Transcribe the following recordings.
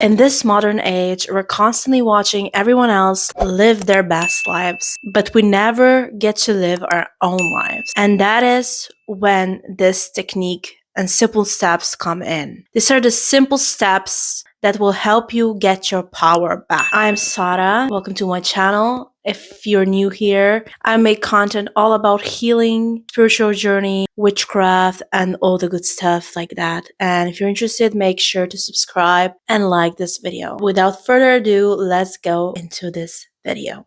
In this modern age, we're constantly watching everyone else live their best lives, but we never get to live our own lives. And that is when this technique and simple steps come in. These are the simple steps that will help you get your power back. I'm Sara. Welcome to my channel. If you're new here, I make content all about healing, spiritual journey, witchcraft, and all the good stuff like that. And if you're interested, make sure to subscribe and like this video. Without further ado, let's go into this video.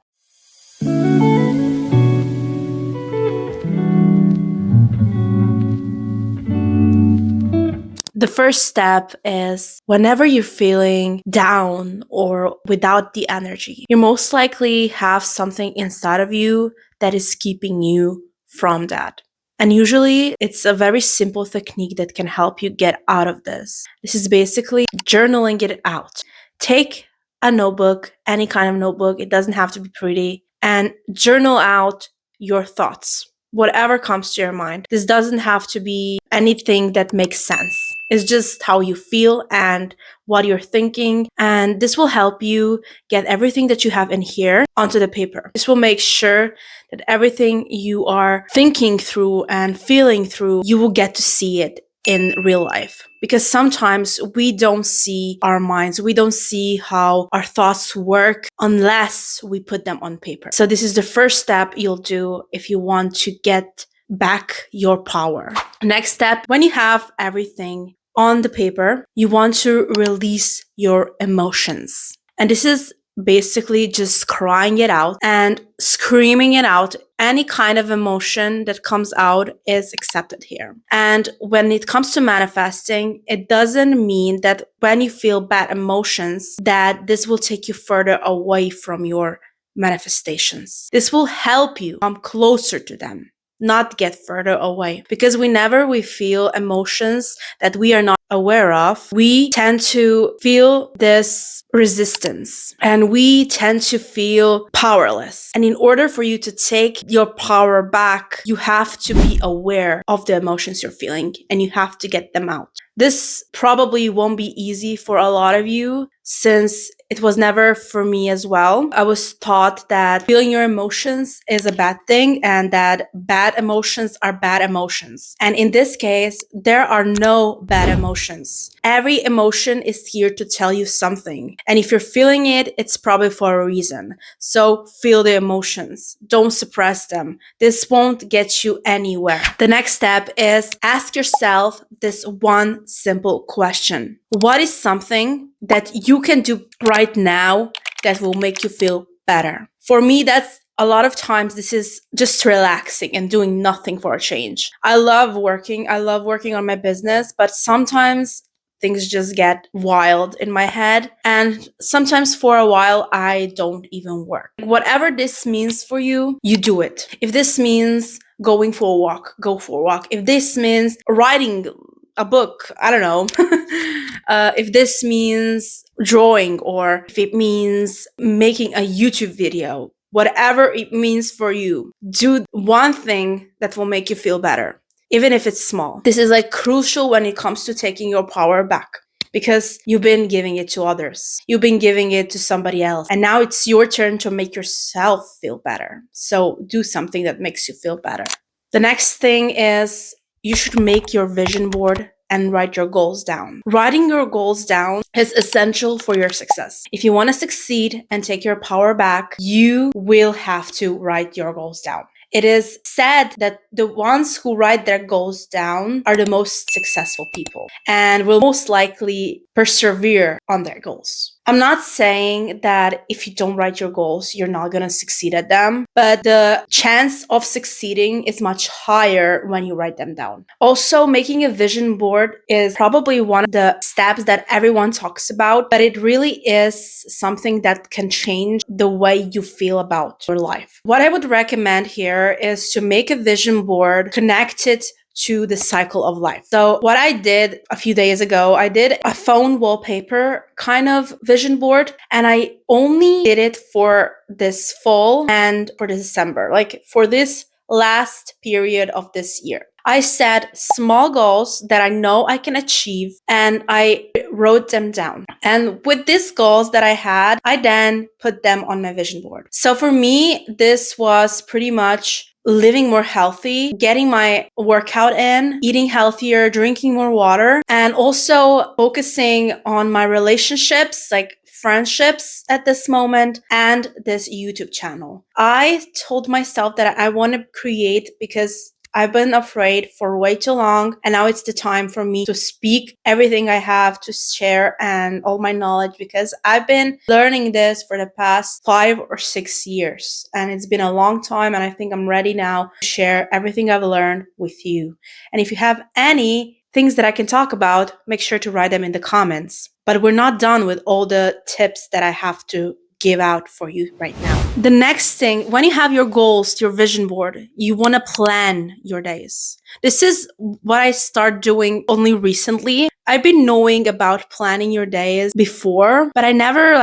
The first step is whenever you're feeling down or without the energy, you most likely have something inside of you that is keeping you from that. And usually it's a very simple technique that can help you get out of this. This is basically journaling it out. Take a notebook, any kind of notebook, it doesn't have to be pretty, and journal out your thoughts. Whatever comes to your mind. This doesn't have to be anything that makes sense. It's just how you feel and what you're thinking. And this will help you get everything that you have in here onto the paper. This will make sure that everything you are thinking through and feeling through, you will get to see it in real life. Because sometimes we don't see our minds, we don't see how our thoughts work unless we put them on paper. So this is the first step you'll do if you want to get back your power. Next step, when you have everything on the paper, you want to release your emotions. And this is basically just crying it out and screaming it out. Any kind of emotion that comes out is accepted here. And when it comes to manifesting, it doesn't mean that when you feel bad emotions, that this will take you further away from your manifestations. This will help you come closer to them, not get further away. Because whenever we feel emotions that we are not aware of, we tend to feel this resistance and we tend to feel powerless. And in order for you to take your power back, you have to be aware of the emotions you're feeling and you have to get them out. This probably won't be easy for a lot of you since it was never for me as well. I was taught that feeling your emotions is a bad thing and that bad emotions are bad emotions. And in this case, there are no bad emotions. Every emotion is here to tell you something. And if you're feeling it, it's probably for a reason. So feel the emotions. Don't suppress them. This won't get you anywhere. The next step is ask yourself this one simple question. What is something that you can do right now that will make you feel better? For me, that's a lot of times this is just relaxing and doing nothing for a change. I love working on my business, but sometimes things just get wild in my head. And sometimes for a while, I don't even work. Whatever this means for you, you do it. If this means going for a walk, go for a walk. If this means writing a book, I don't know. If this means drawing or if it means making a YouTube video, whatever it means for you, do one thing that will make you feel better, even if it's small. This is like crucial when it comes to taking your power back because you've been giving it to others. You've been giving it to somebody else. And now it's your turn to make yourself feel better. So do something that makes you feel better. The next thing is you should make your vision board and write your goals down. Writing your goals down is essential for your success. If you want to succeed and take your power back, you will have to write your goals down. It is said that the ones who write their goals down are the most successful people and will most likely persevere on their goals. I'm not saying that if you don't write your goals, you're not going to succeed at them, but the chance of succeeding is much higher when you write them down. Also, making a vision board is probably one of the steps that everyone talks about, but it really is something that can change the way you feel about your life. What I would recommend here is to make a vision board connected to the cycle of life. So what I did a few days ago, I did a phone wallpaper kind of vision board, and I only did it for this fall and for December, like for this last period of this year. I set small goals that I know I can achieve and I wrote them down. And with these goals that I had, I then put them on my vision board. So for me, this was pretty much living more healthy, getting my workout in, eating healthier, drinking more water, and also focusing on my relationships, like friendships at this moment, and this YouTube channel. I told myself that I want to create because I've been afraid for way too long, and now it's the time for me to speak everything I have to share and all my knowledge, because I've been learning this for the past 5 or 6 years, and it's been a long time, and I think I'm ready now to share everything I've learned with you. And if you have any things that I can talk about, make sure to write them in the comments. But we're not done with all the tips that I have to give out for you right now. The next thing, when you have your goals, your vision board, you want to plan your days. This is what I started doing only recently. I've been knowing about planning your days before, but I never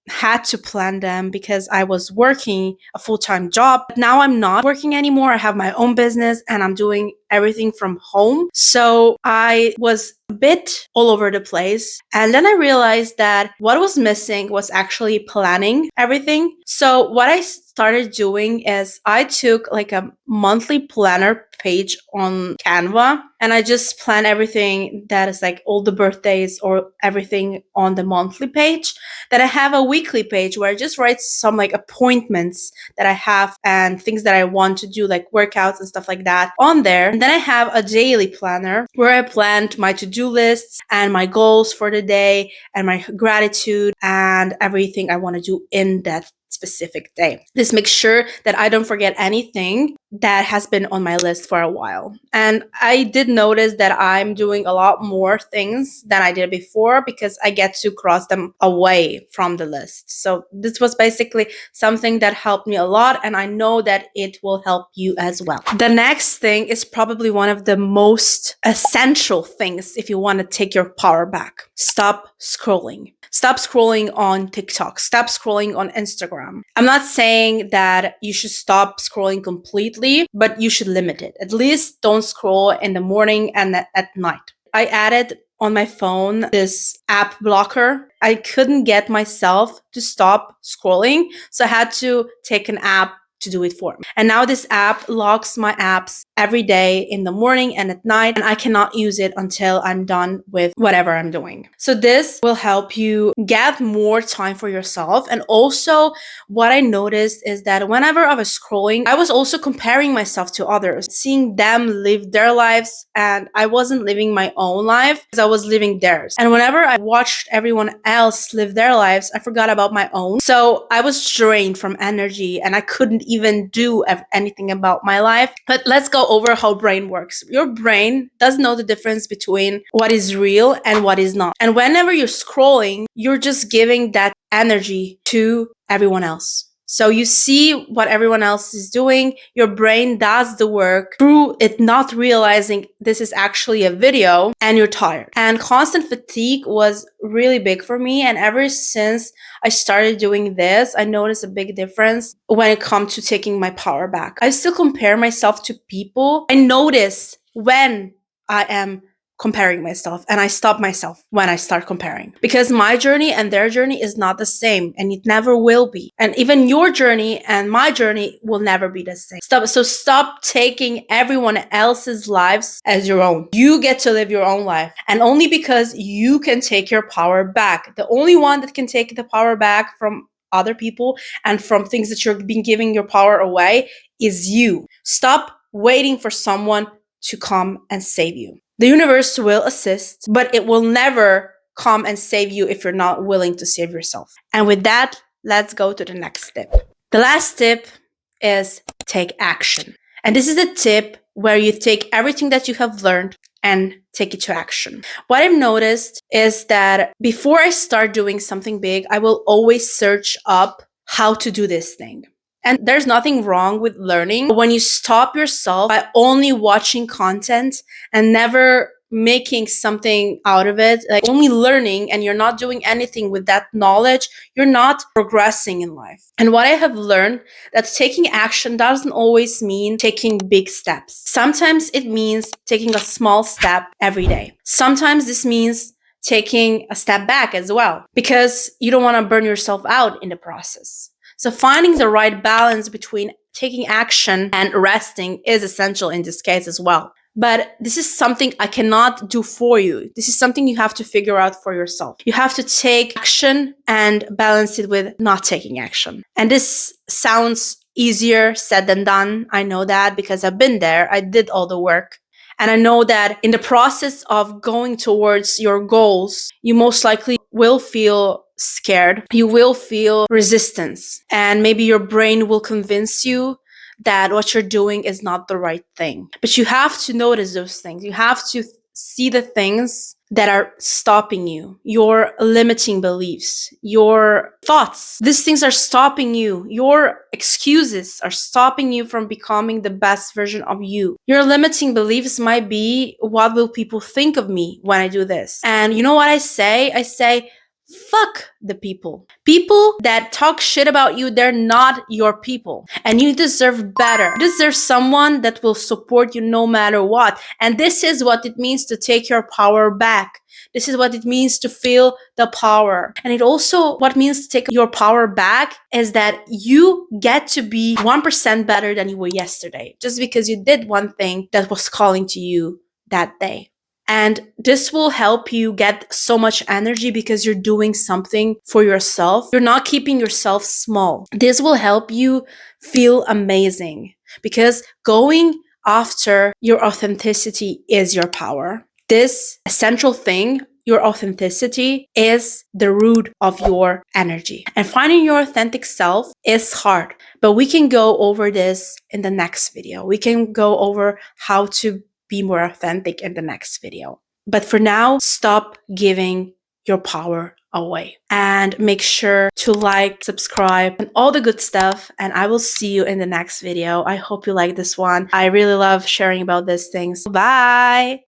had to plan them because I was working a full-time job. But now I'm not working anymore. I have my own business and I'm doing everything from home. So I was a bit all over the place. And then I realized that what was missing was actually planning everything. So what I started doing is I took like a monthly planner page on Canva, and I just plan everything that is like all the birthdays or everything on the monthly page. Then I have a weekly page where I just write some like appointments that I have and things that I want to do, like workouts and stuff like that on there. And then I have a daily planner where I planned my to-do lists and my goals for the day and my gratitude and everything I want to do in that specific day. This makes sure that I don't forget anything that has been on my list for a while. And I did notice that I'm doing a lot more things than I did before because I get to cross them away from the list. So this was basically something that helped me a lot, and I know that it will help you as well. The next thing is probably one of the most essential things if you want to take your power back. Stop scrolling. Stop scrolling on TikTok. Stop scrolling on Instagram. I'm not saying that you should stop scrolling completely, but you should limit it. At least don't scroll in the morning and at night. I added on my phone this app blocker. I couldn't get myself to stop scrolling, so I had to take an app to do it for me. And now this app locks my apps every day in the morning and at night, and I cannot use it until I'm done with whatever I'm doing. So this will help you get more time for yourself. And also what I noticed is that whenever I was scrolling, I was also comparing myself to others, seeing them live their lives, and I wasn't living my own life because I was living theirs. And whenever I watched everyone else live their lives, I forgot about my own. So I was drained from energy and I couldn't even do anything about my life. But let's go over how brain works. Your brain does know the difference between what is real and what is not. And whenever you're scrolling, you're just giving that energy to everyone else. So you see what everyone else is doing. Your brain does the work through it not realizing this is actually a video, and you're tired. And constant fatigue was really big for me. And ever since I started doing this, I noticed a big difference when it comes to taking my power back. I still compare myself to people. I notice when I am comparing myself, and I stop myself when I start comparing, because my journey and their journey is not the same, and it never will be. And even your journey and my journey will never be the same. Stop taking everyone else's lives as your own. You get to live your own life, and only because you can take your power back. The only one that can take the power back from other people and from things that you're being giving your power away is you. Stop waiting for someone to come and save you. The universe will assist, but it will never come and save you if you're not willing to save yourself. And with that, let's go to the next tip. The last tip is take action. And this is the tip where you take everything that you have learned and take it to action. What I've noticed is that before I start doing something big, I will always search up how to do this thing. And there's nothing wrong with learning. When you stop yourself by only watching content and never making something out of it, like only learning, and you're not doing anything with that knowledge, you're not progressing in life. And what I have learned, that taking action doesn't always mean taking big steps. Sometimes it means taking a small step every day. Sometimes this means taking a step back as well, because you don't want to burn yourself out in the process. So finding the right balance between taking action and resting is essential in this case as well. But this is something I cannot do for you. This is something you have to figure out for yourself. You have to take action and balance it with not taking action. And this sounds easier said than done. I know that because I've been there. I did all the work. And I know that in the process of going towards your goals, you most likely will feel scared. You will feel resistance. And maybe your brain will convince you that what you're doing is not the right thing. But you have to notice those things. You have to see the things that are stopping you, your limiting beliefs, your thoughts. These things are stopping you. Your excuses are stopping you from becoming the best version of you. Your limiting beliefs might be, what will people think of me when I do this? And you know what I say? I say, fuck the people. People that talk shit about you, they're not your people. And you deserve better. You deserve someone that will support you no matter what. And this is what it means to take your power back. This is what it means to feel the power. And it also, what means to take your power back is that you get to be 1% better than you were yesterday, just because you did one thing that was calling to you that day. And this will help you get so much energy because you're doing something for yourself. You're not keeping yourself small. This will help you feel amazing because going after your authenticity is your power. This essential thing, your authenticity, is the root of your energy. And finding your authentic self is hard, but we can go over this in the next video. We can go over how to be more authentic in the next video. But for now, stop giving your power away and make sure to like, subscribe, and all the good stuff. And I will see you in the next video. I hope you like this one. I really love sharing about these things. Bye.